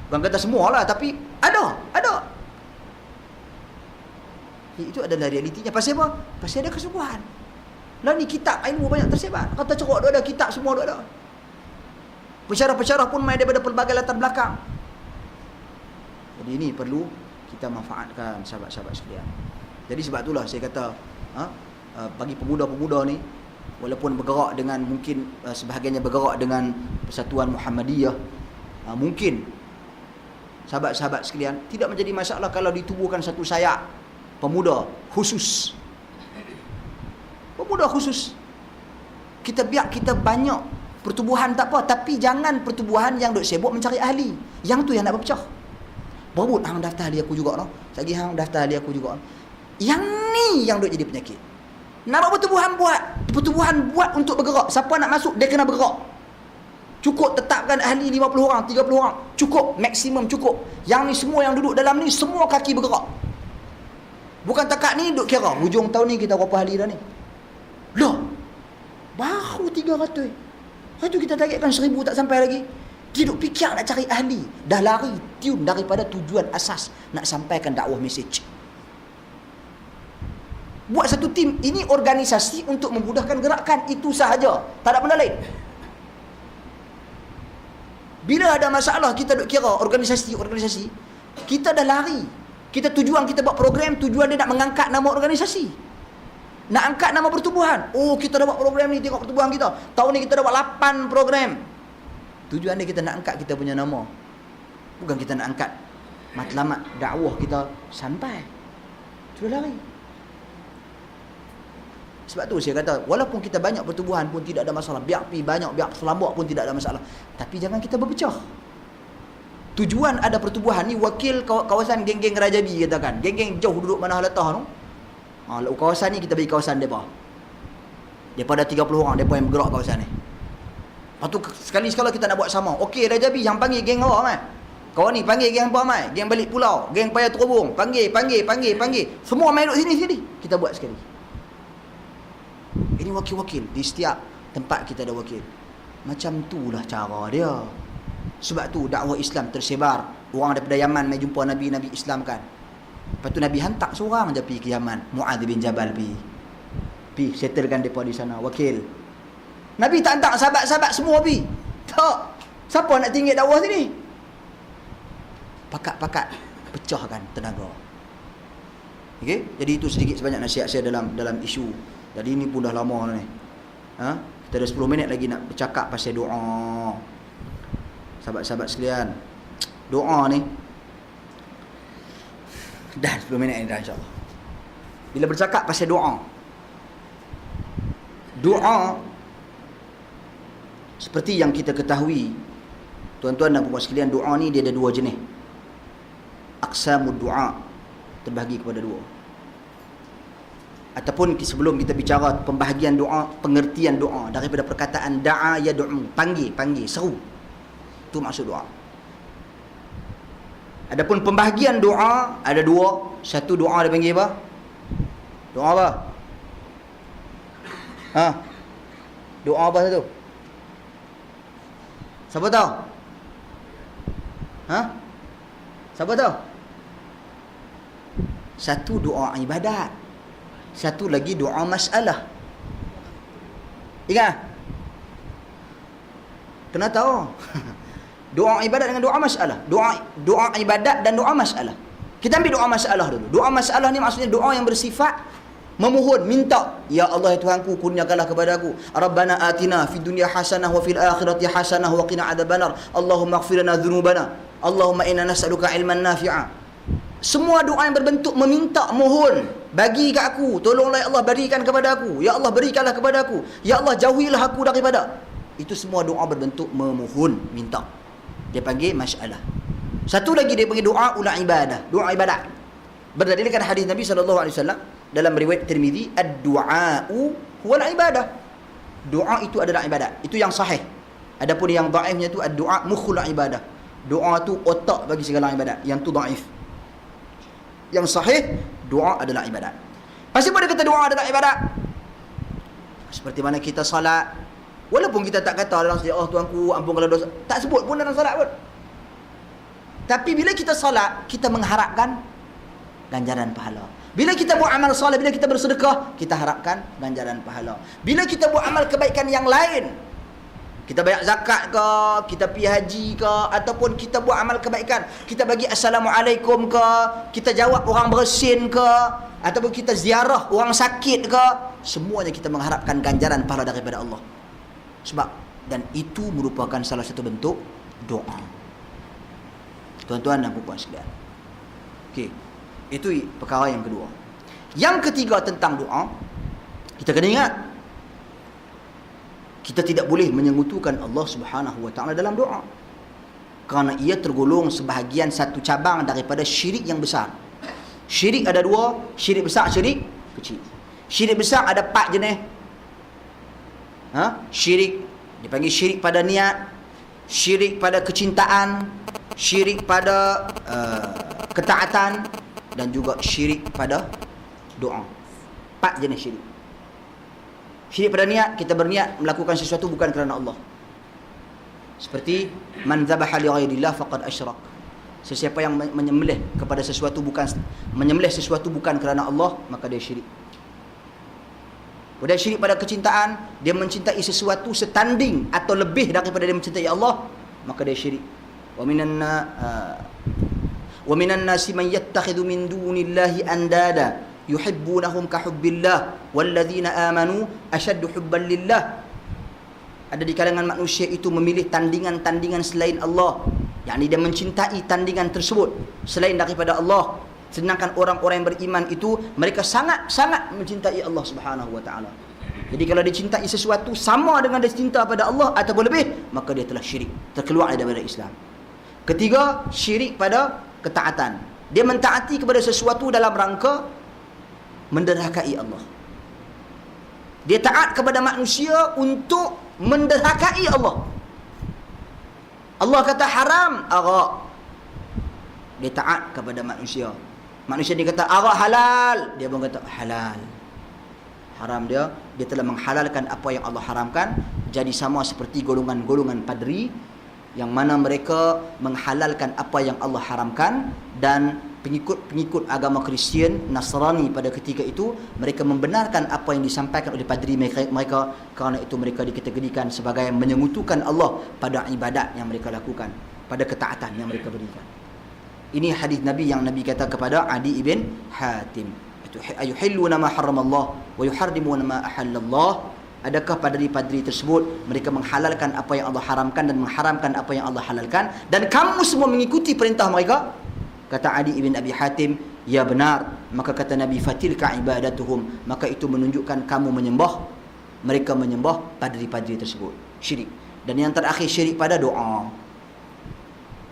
[SPEAKER 2] Bukan kata semualah, tapi ada. Itu adalah realitinya. Pasal apa? Pasal ada kesungguhan. Lah ni kitab ilmu banyak tersebar. Kata ceruk ada, kitab semua ada. Pensyarah-pensyarah pun main daripada pelbagai latar belakang. Jadi ini perlu kita manfaatkan sahabat-sahabat sekalian. Jadi sebab itulah saya kata bagi pemuda-pemuda ni, walaupun bergerak dengan mungkin sebahagiannya bergerak dengan Persatuan Muhammadiyah, mungkin sahabat-sahabat sekalian tidak menjadi masalah kalau ditubuhkan satu sayap pemuda khusus. Pemuda khusus. Kita biar kita banyak pertubuhan tak apa, tapi jangan pertubuhan yang duk sibuk mencari ahli. Yang tu yang nak berpecah. Berebut hang daftar ahli aku juga noh. Lagi hang daftar ahli aku juga. Yang ni yang duk jadi penyakit. Nak buat pertubuhan buat untuk bergerak. Siapa nak masuk dia kena bergerak. Cukup tetapkan ahli 50 orang, 30 orang. Cukup, maksimum cukup. Yang ni semua yang duduk dalam ni semua kaki bergerak. Bukan takat ni duk kira hujung tahun ni kita berapa ahli dah ni. Loh. Baru 300. Lepas tu kita targetkan 1000 tak sampai lagi. Dia duk fikir nak cari ahli. Dah lari tune daripada tujuan asas nak sampaikan dakwah message. Buat satu tim, ini organisasi untuk memudahkan gerakan, itu sahaja. Tak ada benda lain. Bila ada masalah kita duk kira organisasi, kita dah lari. Kita tujuan kita buat program, tujuan dia nak mengangkat nama organisasi. Nak angkat nama pertubuhan. Oh, kita dah buat program ni, tengok pertubuhan kita. Tahun ni kita dah buat 8 program. Tujuan dia kita nak angkat kita punya nama. Bukan kita nak angkat matlamat dakwah kita sampai. Sudah lari. Sebab tu saya kata, walaupun kita banyak pertubuhan pun tidak ada masalah. Biar pi banyak, biar selambak pun tidak ada masalah. Tapi jangan kita berpecah. Tujuan ada pertubuhan ni wakil kawasan geng-geng Rajabi katakan. Geng-geng jauh duduk mana halatah tu. Kawasan ni kita bagi kawasan depa. Daripada 30 orang depa yang bergerak kawasan ni. Lepas tu sekali-sekala kita nak buat sama. Okey Rajabi yang panggil geng awak mai. Kawan ni panggil geng apa mai? Geng balik pulau, geng payah terhubung. Panggil. Semua main duduk sini. Kita buat sekali. Ini wakil-wakil. Di setiap tempat kita ada wakil. Macam itulah cara dia. Sebab tu dakwah Islam tersebar. Orang daripada Yaman mai jumpa Nabi Islam kan. Lepas tu Nabi hantar seorang je pergi ke Yaman. Mu'adz bin Jabal pergi settlekan mereka di sana. Wakil. Nabi tak hantar sahabat-sahabat semua pergi. Tak. Siapa nak tinggal dakwah sini? Pakat-pakat pecahkan tenaga. Okey? Jadi itu sedikit sebanyak nasihat saya dalam isu. Jadi ini pun dah lama ni. Kita ada 10 minit lagi nak bercakap pasal doa. Sahabat-sahabat sekalian, doa ni dah 10 minit ni dah insya-Allah. Bila bercakap pasal doa seperti yang kita ketahui, tuan-tuan dan puan sekalian, doa ni dia ada dua jenis. Aqsamud doa terbahagi kepada dua. Ataupun sebelum kita bicara pembahagian doa, pengertian doa daripada perkataan da'a yad'u, panggil, seru. Itu maksud doa. Adapun pembahagian doa ada dua. Satu doa dia panggil apa? Doa apa? Doa apa satu? Siapa tahu? Siapa tahu? Satu doa ibadat. Satu lagi doa masalah. Ingat? Kena tahu. Doa ibadat dengan doa masalah. Doa ibadat dan doa masalah. Kita ambil doa masalah dulu. Doa masalah ni maksudnya doa yang bersifat memohon, minta. Ya Allah Tuhanku, kurniakanlah kepada aku. Rabbana atina fid dunya hasanah wa fil akhirati hasanah wa qina adzabannar. Allahumma ighfir lana dzunubana. Allahumma inna nas'aluka ilman nafi'a. Semua doa yang berbentuk meminta, mohon, bagi kat aku, tolonglah ya Allah, berikan kepada aku. Ya Allah, berikanlah kepada aku. Ya Allah, jauhilah aku daripada. Itu semua doa berbentuk memohon, minta. Dia panggil masalah. Satu lagi dia panggil doa ula ibadah, doa ibadat. Berdasarkan hadis Nabi SAW dalam riwayat Tirmizi, ad-du'a'u huwal ibadah. Doa itu adalah ibadat. Itu yang sahih. Adapun yang dhaifnya tu ad-du'a mukhul ibadah. Doa tu otak bagi segala ibadat. Yang tu dhaif. Yang sahih, doa adalah ibadat. Pasti pada kata doa adalah ibadat. Seperti mana kita salat, walaupun kita tak kata dalam sejak, oh Tuanku ampunkanlah dosa, tak sebut pun dalam salat pun. Tapi bila kita salat, kita mengharapkan ganjaran pahala. Bila kita buat amal soleh, bila kita bersedekah, kita harapkan ganjaran pahala. Bila kita buat amal kebaikan yang lain, Kita bayar zakat ke, kita pergi haji ke, ataupun kita buat amal kebaikan, kita bagi assalamualaikum ke, kita jawab orang bersin ke, ataupun kita ziarah orang sakit ke, semuanya kita mengharapkan ganjaran pahala daripada Allah. Sebab dan itu merupakan salah satu bentuk doa. Tuan-tuan dan puan-puan sekalian. Okey. Itu perkara yang kedua. Yang ketiga tentang doa, kita kena ingat kita tidak boleh menyekutukan Allah Subhanahu wa taala dalam doa. Kerana ia tergolong sebahagian satu cabang daripada syirik yang besar. Syirik ada dua, syirik besar, syirik kecil. Syirik besar ada 4 jenis. Syirik dipanggil syirik pada niat, syirik pada kecintaan, syirik pada ketaatan, dan juga syirik pada doa. 4 jenis syirik. Syirik pada niat, kita berniat melakukan sesuatu bukan kerana Allah. Seperti man dzabaha li ghairillah faqad asyrak. Sesiapa yang menyembelih kepada sesuatu bukan kerana Allah, maka dia syirik. Kemudian syirik pada kecintaan, dia mencintai sesuatu setanding atau lebih daripada dia mencintai Allah, maka dia syirik. Wa minan nasi man yattakhidhu min dunillahi andada yuhibbunahum ka hubbillah walladzina amanu ashaddu hubban lillah. Ada di kalangan manusia itu memilih tandingan-tandingan selain Allah, yakni dia mencintai tandingan tersebut selain daripada Allah. Sedangkan orang-orang yang beriman itu mereka sangat-sangat mencintai Allah Subhanahu wa taala. Jadi kalau dia cintai sesuatu sama dengan dia cinta pada Allah ataupun lebih, maka dia telah syirik, terkeluar daripada Islam. Ketiga, syirik pada ketaatan. Dia mentaati kepada sesuatu dalam rangka menderhakai Allah. Dia taat kepada manusia untuk menderhakai Allah. Allah kata haram, arak. Dia taat kepada manusia. Manusia dia kata arak halal, dia pun kata halal. Haram dia telah menghalalkan apa yang Allah haramkan. Jadi sama seperti golongan-golongan padri yang mana mereka menghalalkan apa yang Allah haramkan, dan pengikut-pengikut agama Kristian, Nasrani pada ketika itu, mereka membenarkan apa yang disampaikan oleh padri mereka. Kerana itu mereka dikategorikan sebagai menyekutukan Allah pada ibadat yang mereka lakukan, pada ketaatan yang mereka berikan. Ini hadis Nabi yang Nabi kata kepada Adi ibn Hatim, ayuhilluna ma haramallah wa yuharrimuna ma ahallallah. Adakah padri-padri tersebut mereka menghalalkan apa yang Allah haramkan dan mengharamkan apa yang Allah halalkan, dan kamu semua mengikuti perintah mereka? Kata Adi ibn Abi Hatim, ya benar. Maka kata Nabi, fatilka ibadatuhum, maka itu menunjukkan kamu mereka menyembah padri-padri tersebut. Syirik. Dan yang terakhir, syirik pada doa,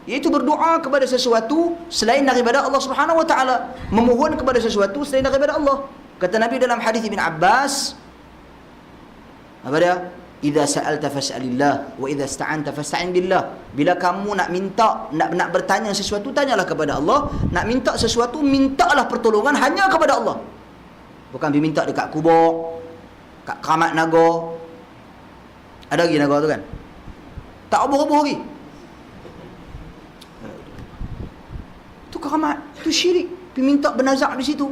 [SPEAKER 2] iaitu berdoa kepada sesuatu selain daripada Allah Subhanahu wa taala, memohon kepada sesuatu selain daripada Allah. Kata Nabi dalam hadis Ibn Abbas, apa dia? Idza sa'alta fas'alillah wa idza ista'anta fasta'in billah. Bila kamu nak minta, nak bertanya sesuatu, tanyalah kepada Allah. Nak minta sesuatu, mintalah pertolongan hanya kepada Allah. Bukan diminta dekat kubur, kat keramat naga. Ada lagi naga tu kan? Tak oboh-oboh lagi. Itu keramat, itu syirik. Pergi minta bernazak di situ.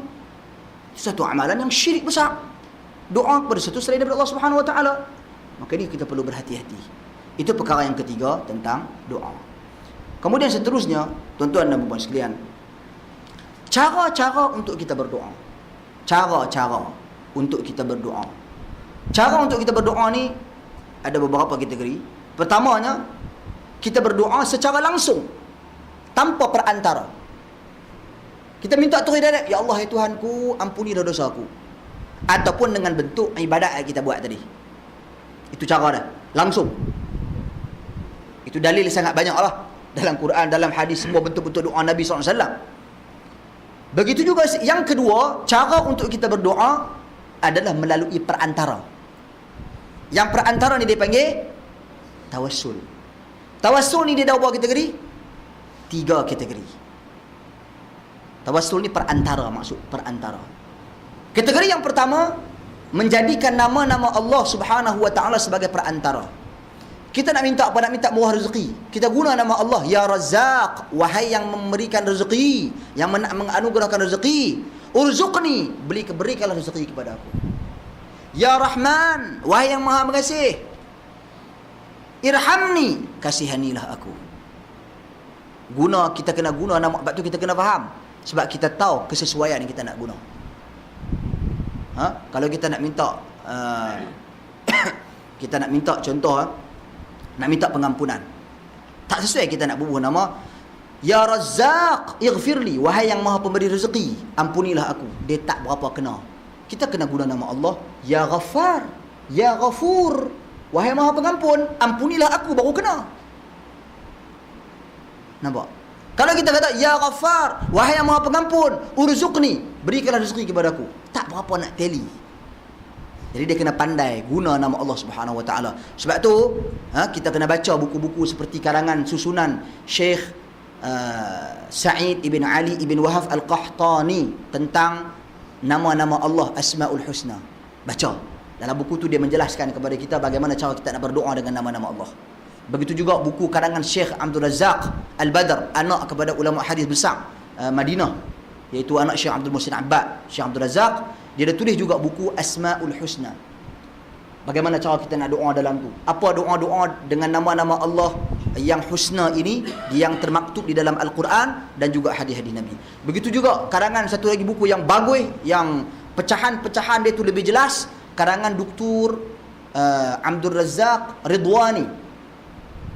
[SPEAKER 2] Satu amalan yang syirik besar. Doa kepada sesuatu selain daripada Allah Subhanahu wa taala. Maka ini kita perlu berhati-hati. Itu perkara yang ketiga tentang doa. Kemudian seterusnya, tuan-tuan dan puan-puan sekalian, cara-cara untuk kita berdoa. Cara-cara untuk kita berdoa. Cara untuk kita berdoa ni ada beberapa kategori. Pertamanya, kita berdoa secara langsung, tanpa perantara. Kita minta turun hidayah, ya Allah ya Tuhanku, ampuni dosa-dosaku. Ataupun dengan bentuk ibadat yang kita buat tadi. Itu cara dah, langsung. Itu dalil sangat banyak lah dalam Quran, dalam hadis, semua bentuk-bentuk doa Nabi SAW. Begitu juga yang kedua, cara untuk kita berdoa adalah melalui perantara. Yang perantara ni dia panggil tawassul. Tawassul ni dia ada berapa kategori? 3 kategori. Tawassul ni perantara, maksud perantara. Kategori yang pertama, menjadikan nama-nama Allah Subhanahu wa taala sebagai perantara. Kita nak minta apa? Nak minta murah rezeki. Kita guna nama Allah, ya Razzaq, wahai yang memberikan rezeki, yang menganugerahkan rezeki. Urzuqni, berikanlah rezeki kepada aku. Ya Rahman, wahai yang Maha Mengasih. irhamni, kasihanilah aku. Kita kena guna nama, sebab tu kita kena faham. Sebab kita tahu kesesuaian yang kita nak guna. Kalau kita nak minta kita nak minta contoh, nak minta pengampunan, tak sesuai kita nak bubuh nama Ya Razzaq ighfirli, wahai yang maha pemberi rezeki, ampunilah aku. Dia tak berapa kena. Kita kena guna nama Allah Ya Ghaffar, Ya Ghafur, wahai maha pengampun, ampunilah aku, baru kena. Nampak? Kalau kita kata Ya Ghaffar, wahai yang maha pengampun, urzuqni, berikanlah rezeki kepada aku, tak berapa nak teli. Jadi dia kena pandai guna nama Allah Subhanahu Wa Taala. Sebab tu kita kena baca buku-buku seperti karangan susunan Syekh Sa'id ibn Ali ibn Wahab Al-Qahtani tentang nama-nama Allah Asmaul Husna. Baca. Dalam buku tu dia menjelaskan kepada kita bagaimana cara kita nak berdoa dengan nama-nama Allah. Begitu juga buku karangan Syekh Abdul Razak Al-Badr, anak kepada ulama hadis besar Madinah, iaitu anak Syekh Abdul Muhsin Abbad. Syekh Abdul Razak, dia ada tulis juga buku Asmaul Husna. Bagaimana cara kita nak doa dalam tu? Apa doa-doa dengan nama-nama Allah yang husna ini, yang termaktub di dalam Al-Quran dan juga hadis-hadis Nabi. Begitu juga karangan satu lagi buku yang bagus, yang pecahan-pecahan dia tu lebih jelas, karangan Dr. Abdul Razak Ridwani.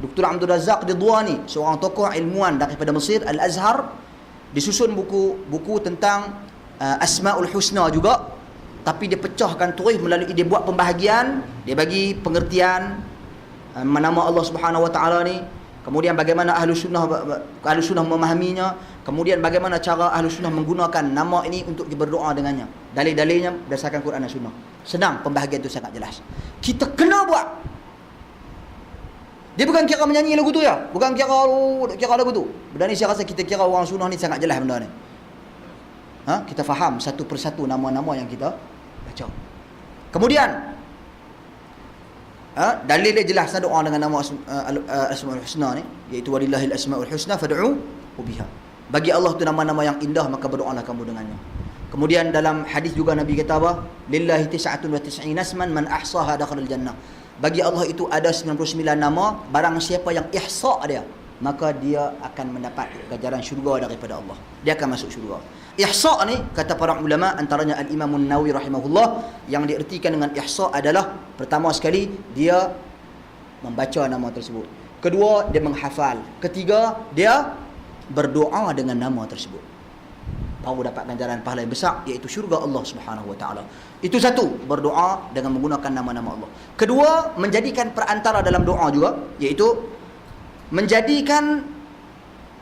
[SPEAKER 2] Dr. Abdul Razak Ridwani, seorang tokoh ilmuwan daripada Mesir, Al-Azhar, disusun buku tentang Asmaul Husna juga, tapi dia pecahkan terus melalui, dia buat pembahagian, dia bagi pengertian nama Allah Subhanahu Wa Taala ni, kemudian bagaimana ahlu sunnah memahaminya, kemudian bagaimana cara ahlu sunnah menggunakan nama ini untuk berdoa dengannya, dalil-dalilnya berdasarkan Quran dan Sunnah. Senang, pembahagian itu sangat jelas. Kita kena buat. Dia bukan kira menyanyi lagu tu ya, bukan kira lagu tu. Benda ni saya rasa kita kira orang sunnah ni sangat jelas benda ni. Kita faham satu persatu nama-nama yang kita baca. Kemudian dalil dia jelas doa dengan nama Asmaul Husna ni, iaitu walillahil asmaul husna fad'u biha. Bagi Allah tu nama-nama yang indah, maka berdoalah kamu dengannya. Kemudian dalam hadis juga Nabi kata apa? Lillahi 99 asman man ahsaha dakhalal jannah. Bagi Allah itu ada 99 nama, barang siapa yang ihsa dia, maka dia akan mendapat ganjaran syurga daripada Allah. Dia akan masuk syurga. Ihsa ni, kata para ulama, antaranya Al-Imam An-Nawawi rahimahullah, yang diartikan dengan ihsa adalah, pertama sekali dia membaca nama tersebut, kedua dia menghafal, ketiga dia berdoa dengan nama tersebut, baru dapat ganjaran pahala yang besar, iaitu syurga Allah Subhanahu Wa Taala. Itu satu, berdoa dengan menggunakan nama-nama Allah. Kedua, menjadikan perantara dalam doa juga, iaitu menjadikan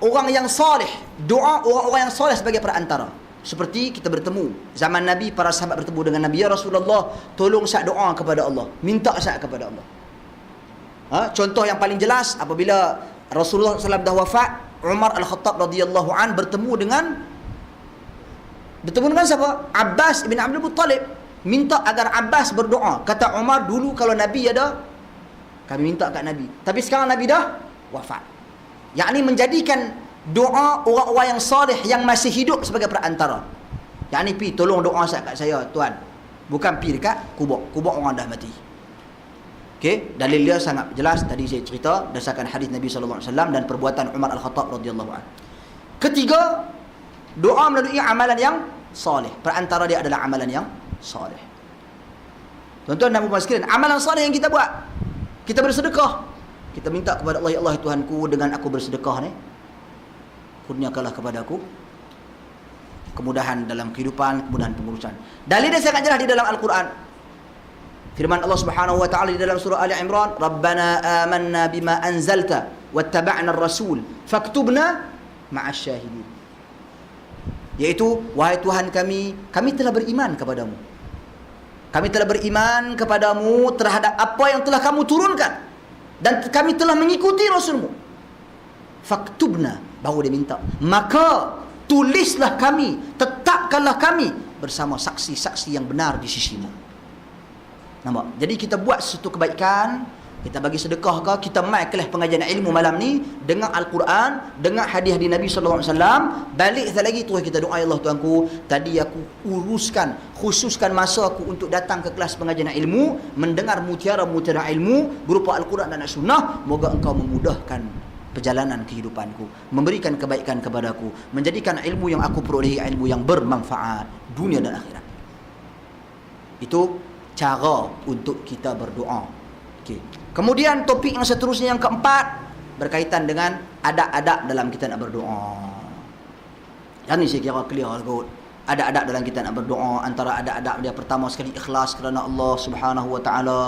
[SPEAKER 2] orang yang soleh, doa orang-orang yang soleh sebagai perantara. Seperti kita bertemu zaman Nabi, para sahabat bertemu dengan Nabi, ya Rasulullah, tolong saya doa kepada Allah, minta saya kepada Allah. Contoh yang paling jelas, apabila Rasulullah SAW dah wafat, Umar Al-Khattab radhiyallahu an bertemu dengan siapa? Abbas bin Abdul Muttalib. Minta agar Abbas berdoa. Kata Umar, dulu kalau Nabi ada, kami minta kat Nabi, tapi sekarang Nabi dah wafat. Yakni menjadikan doa orang-orang yang soleh yang masih hidup sebagai perantara. Yakni pi tolong doa kat saya tuan, bukan pi dekat kubur orang dah mati. Okey, dalil dia sangat jelas, tadi saya cerita berdasarkan hadis Nabi sallallahu alaihi wasallam dan perbuatan Umar Al-Khattab radhiyallahu anhu. Ketiga, doa melalui amalan yang soleh. Perantara dia adalah amalan yang soleh. Tuan-tuan dan puan-puan sekalian, amalan soleh yang kita buat, kita bersedekah, kita minta kepada Allah, ya Allah Tuhanku, dengan aku bersedekah ni, kurniakanlah kepada aku kemudahan dalam kehidupan, kemudahan pengurusan. Dalil dia sangat jelas di dalam Al-Quran. Firman Allah Subhanahu Wa Taala di dalam surah Ali Imran, Rabbana amanna bima anzalta wattaba'na ar-rasul faktubna ma'asy syahidin. Iaitu, wahai Tuhan kami telah beriman kepadamu. Kami telah beriman kepadamu terhadap apa yang telah kamu turunkan, dan kami telah mengikuti Rasulmu. Faktubna, baru dia minta, maka tulislah kami, tetapkanlah kami bersama saksi-saksi yang benar di sisimu. Nampak? Jadi kita buat sesuatu kebaikan, Kita bagi sedekah ke, kita mai kelas pengajian ilmu malam ni, dengar Al-Quran, dengar hadis-hadis Nabi SAW, balik sekali lagi terus kita doa, ya Allah Tuanku, tadi aku khususkan masa aku untuk datang ke kelas pengajian ilmu, mendengar mutiara-mutiara ilmu berupa Al-Quran dan As-Sunnah. Moga Engkau memudahkan perjalanan kehidupanku, memberikan kebaikan kepadaku, menjadikan ilmu yang aku perolehi ilmu yang bermanfaat dunia dan akhirat. Itu cara untuk kita berdoa. Okey. Kemudian topik yang seterusnya yang keempat berkaitan dengan adab-adab dalam kita nak berdoa. Yang ni saya kira clear lah kot. Adab-adab dalam kita nak berdoa, antara adab-adab dia pertama sekali ikhlas kerana Allah Subhanahu Wa Taala.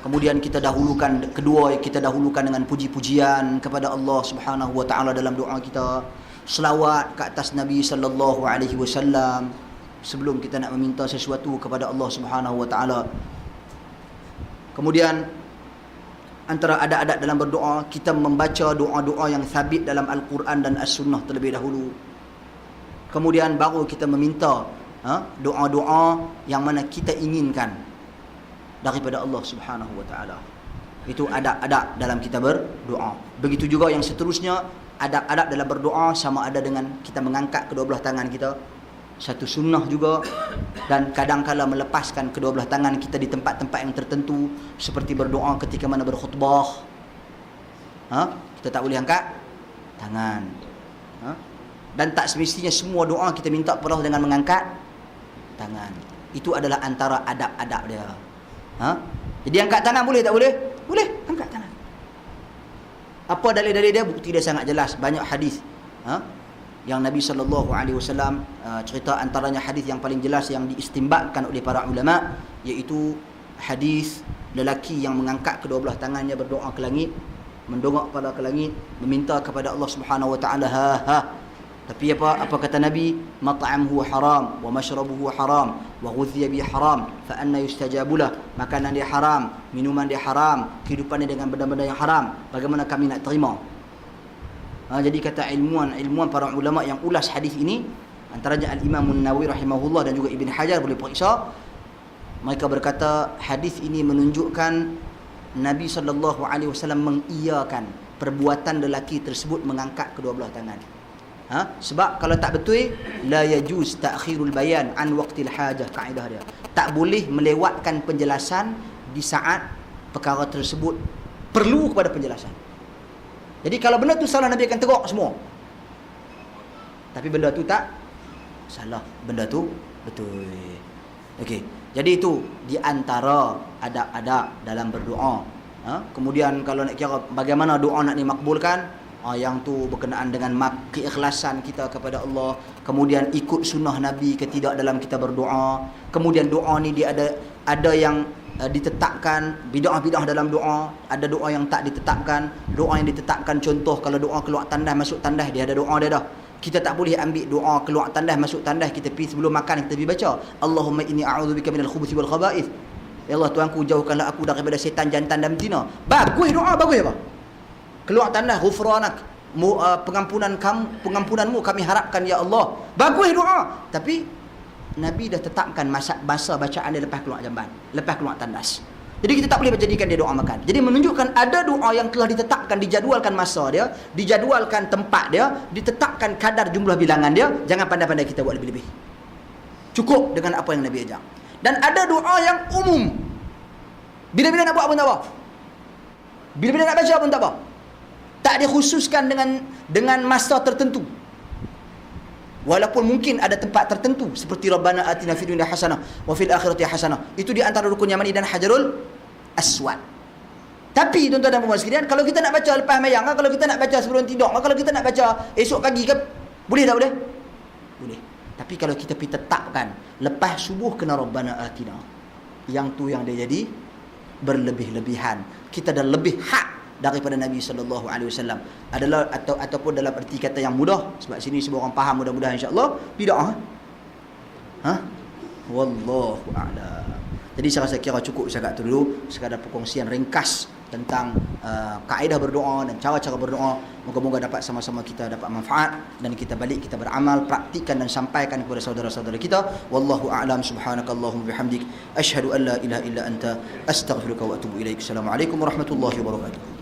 [SPEAKER 2] Kemudian kita dahulukan dengan puji-pujian kepada Allah Subhanahu Wa Taala dalam doa kita. Selawat ke atas Nabi sallallahu alaihi wasallam sebelum kita nak meminta sesuatu kepada Allah Subhanahu Wa Taala. Kemudian antara adab-adab dalam berdoa, kita membaca doa-doa yang sabit dalam Al-Quran dan As-Sunnah terlebih dahulu. Kemudian baru kita meminta doa-doa yang mana kita inginkan daripada Allah Subhanahu Wa Taala. Itu adab-adab dalam kita berdoa. Begitu juga yang seterusnya, adab-adab dalam berdoa sama ada dengan kita mengangkat kedua belah tangan kita, satu sunnah juga, dan kadang-kala melepaskan kedua belah tangan kita di tempat-tempat yang tertentu, seperti berdoa ketika mana berkhutbah. Kita tak boleh angkat tangan. Dan tak semestinya semua doa kita minta kepada Allah dengan mengangkat tangan. Itu adalah antara adab-adab dia. Jadi angkat tangan boleh tak boleh? Boleh, angkat tangan. Apa dalil-dalil dia? Bukti dia sangat jelas. Banyak hadis yang Nabi SAW cerita, antaranya hadis yang paling jelas yang diistimbatkan oleh para ulama, iaitu hadis lelaki yang mengangkat kedua belah tangannya berdoa ke langit, mendongak kepala ke langit, meminta kepada Allah Subhanahu Wa Taala. Tapi apa kata Nabi? Mat'amuhu haram wa mashrabuhu haram wa ghudhiya bi haram fa anna yustajabu lah. Makanan dia haram, minuman dia haram, kehidupan dia dengan benda-benda yang haram, bagaimana kami nak terima? Jadi kata ilmuwan para ulama yang ulas hadis ini, antaranya Al-Imam An-Nawawi rahimahullah dan juga Ibn Hajar, boleh periksa, mereka berkata hadis ini menunjukkan Nabi SAW mengiyakan perbuatan lelaki tersebut mengangkat kedua belah tangan. Sebab kalau tak betul, la yajuz ta'khirul bayan an waqtil hajah, kaedah dia. Tak boleh melewatkan penjelasan di saat perkara tersebut perlu kepada penjelasan. Jadi kalau benda tu salah, Nabi akan teruk semua. Tapi benda tu tak salah, benda tu betul. Okey. Jadi itu di antara adab-adab dalam berdoa. Kemudian kalau nak kira bagaimana doa nak dimakbulkan, yang tu berkenaan dengan keikhlasan kita kepada Allah. Kemudian ikut sunnah Nabi ke tidak dalam kita berdoa. Kemudian doa ni dia ada yang ditetapkan, bid'ah-bid'ah dalam doa, ada doa yang tak ditetapkan. Doa yang ditetapkan, contoh kalau doa keluar tandas masuk tandas, dia ada doa dia dah. Kita tak boleh ambil doa keluar tandas masuk tandas, kita pergi sebelum makan kita pergi baca Allahumma inni a'udzubika minal khubuthi wal khaba'ith. Ya Allah Tuanku, jauhkanlah aku daripada setan, jantan dan betina. Bagus doa, bagus apa? Keluar tandas, ghufranak, pengampunanmu kami harapkan ya Allah. Bagus doa. Tapi Nabi dah tetapkan masa bacaan dia lepas keluar jamban, lepas keluar tandas. Jadi kita tak boleh menjadikan dia doa makan. Jadi menunjukkan ada doa yang telah ditetapkan, dijadualkan masa dia, dijadualkan tempat dia, ditetapkan kadar jumlah bilangan dia. Jangan pandai-pandai kita buat lebih-lebih. Cukup dengan apa yang Nabi ajar. Dan ada doa yang umum. Bila-bila nak buat pun tak apa. Bila-bila nak baca pun tak apa. Tak dikhususkan dengan masa tertentu. Walaupun mungkin ada tempat tertentu seperti Rabbana atina fid dunya hasanah wa fil akhirati hasanah. Itu di antara rukun Yamani dan Hajarul Aswad. Tapi tuan-tuan dan puan sekalian, kalau kita nak baca lepas mayang, kalau kita nak baca sebelum tidur, kalau kita nak baca esok pagi ke, boleh tak boleh? Boleh. Tapi kalau kita pergi tetapkan lepas subuh kena Rabbana atina, yang tu yang dia jadi berlebih-lebihan. Kita dah lebih hak daripada Nabi SAW adalah ataupun dalam erti kata yang mudah, sebab sini semua orang faham mudah-mudahan insya-Allah, bid'ah. Wallahu a'lam. Jadi saya rasa kira cukup cakap tu dulu, sekadar perkongsian ringkas tentang kaedah berdoa dan cara-cara berdoa. Moga-moga dapat sama-sama kita dapat manfaat dan kita balik, kita beramal, praktikan dan sampaikan kepada saudara-saudara kita. Wallahu a'lam. Subhanakallahumma bihamdik asyhadu an la ilaha illa anta astaghfiruka wa atubu ilaik. Assalamualaikum warahmatullahi wabarakatuh.